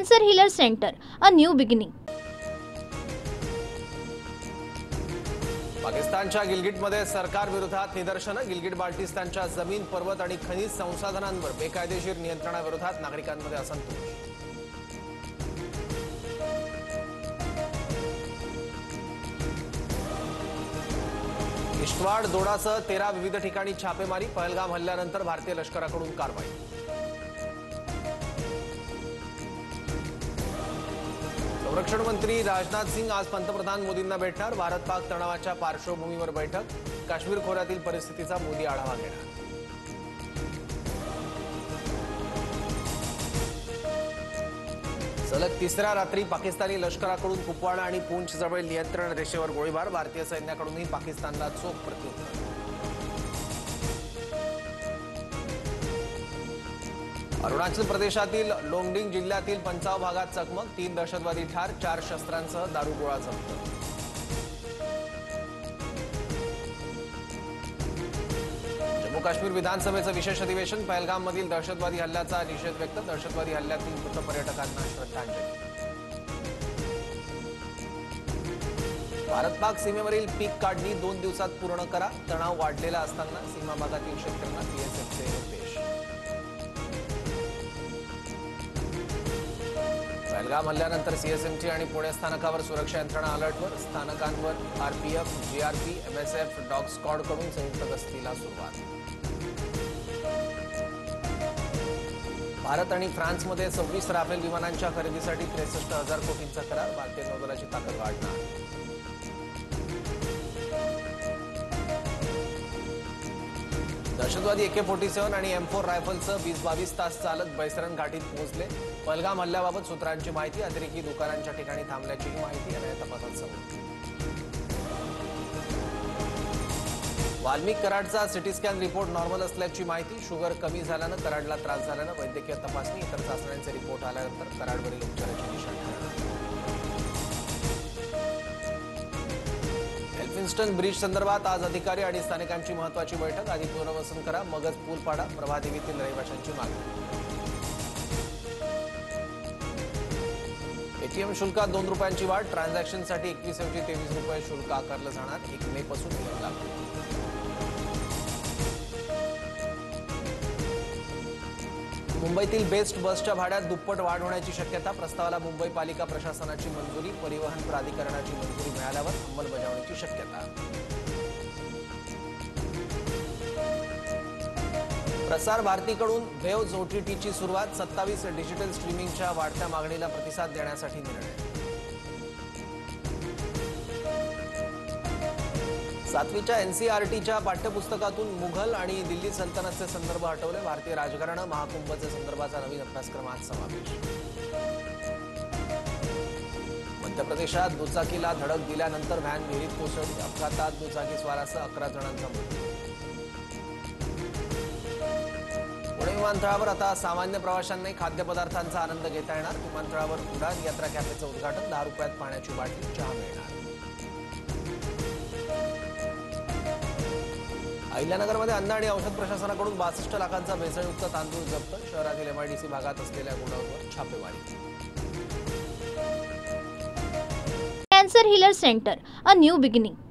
Cancer Healer Center, a new beginning. पाकिस्तानच्या गिलगिटमध्ये सरकार विरोधात निदर्शनं. गिलगिट बाल्टिस्तानच्या जमीन, पर्वत आणि खनिज संसाधनांवर बेकायदेशीर नियंत्रणाविरोधात नागरिकांमध्ये असंतोष. किश्तवाड, दोडासह 13 विविध ठिकाणी छापेमारी. पहलगाम हल्ल्यानंतर भारतीय लष्कराकडून कारवाई. संरक्षण मंत्री राजनाथ सिंग आज पंतप्रधान मोदींना भेटणार. भारत-पाक तणावाच्या पार्श्वभूमीवर बैठक. काश्मीर खोऱ्यातील परिस्थितीचा मोदी आढावा घेणार. सलग तिसऱ्या रात्री पाकिस्तानी लष्कराकडून कुपवाडा आणि पूंछ जवळ नियंत्रण रेषेवर गोळीबार. भारतीय सैन्याकडूनही पाकिस्तानला चोख प्रत्युत्तर. अरुणाचल प्रदेशातील लोंगडिंग जिल्ह्यातील पंचाव भागात चकमक. 3 दहशतवादी ठार, 4 शस्त्रांसह दारुगोळा जप्त. जम्मू काश्मीर विधानसभेचं विशेष अधिवेशन. पहलगाममधील दहशतवादी हल्ल्याचा निषेध व्यक्त. दहशतवादी हल्ल्यातील मृत पर्यटकांना श्रद्धांजली. भारत-पाक सीमेवरील पीक काढणी 2 दिवसात पूर्ण करा. तणाव वाढलेला असताना सीमा भागातील शेतकऱ्यांना बीएसएफचे निर्देश. पहलगाम हल्ल्यानंतर सीएसएमटी आणि पुणे स्थानकावर सुरक्षा यंत्रणा अलर्टवर. स्थानकांवर आरपीएफ, जीआरपी, एमएसएफ, डॉग स्क्वॉडकडून संयुक्त गस्तीला सुरुवात. भारत आणि फ्रान्समध्ये 26 राफेल विमानांच्या खरेदीसाठी 63,000 कोटींचा करार. भारतीय नौदलाची ताकद वाढणार. दहशतवादी AK-47 आणि M4 रायफलसह 20-22 तास चालत बैसरन घाटीत पोहोचले. पहलगाम हल्ल्याबाबत सूत्रांची माहिती. अतिरेकी दुकानांच्या ठिकाणी थांबल्याचीही माहिती या तपासात समोर. वाल्मिक कराडचा सिटी स्कॅन रिपोर्ट नॉर्मल असल्याची माहिती. शुगर कमी झाल्यानं कराडला त्रास झाल्यानं वैद्यकीय तपासणी, इतर चाचण्यांचे रिपोर्ट आल्यानंतर कराडवरील उपचाराची दिशा ठरणार. एल्फिन्स्टन ब्रिज संदर्भात आज अधिकारी आणि स्थानिकांची महत्वाची बैठक. आधी पुनर्वसन करा, मगच पूल पाडा. प्रभादेवीतील रहिवाशांची मागणी. एटीएम शुल्कात 2 रुपयांची वाढ. ट्रान्झॅक्शनसाठी 21 ऐवजी 23 रुपये शुल्क आकारलं जाणार. 1 मे पासून नियम लागू. मुंबईतील बेस्ट बसच्या भाड्यात दुप्पट वाढ होण्याची शक्यता. प्रस्तावाला मुंबई पालिका प्रशासनाची मंजुरी. परिवहन प्राधिकरणाची मंजुरी मिळाल्यावर अंमलबजावणीची शक्यता. प्रसार भारतीकडून वेव्ज OTTची सुरुवात. 27 डिजिटल स्ट्रीमिंगच्या वाढत्या मागणीला प्रतिसाद देण्यासाठी निर्णय. 7वीच्या NCERTच्या पाठ्यपुस्तकातून मुघल आणि दिल्ली सल्तनतचे संदर्भ हटवले. भारतीय राजकारण, महाकुंभचे संदर्भाचा नवीन अभ्यासक्रमात समावेश. मध्य प्रदेशात दुचाकीला धडक दिल्यानंतर व्हॅन विहिरीत कोसळली. अपघातात दुचाकीस्वारासह 11 जणांचा मृत्यू. पुणे विमानतळावर आता सामान्य प्रवाशांनाही खाद्यपदार्थांचा आनंद घेता येणार. विमानतळावर उडान यात्रा कॅफेचं उद्घाटन. 10 रुपयात पाण्याची बाटली, चहा मिळणार. अहिल्यानगरमध्ये अन्न आणि औषध प्रशासनाकडून 62 लाखांचा भेसळयुक्त तांदूळ जप्त. शहरातील MIDC भागात असलेल्या गोडाऊनवर छापेमारी. Cancer Healer Center, a new beginning.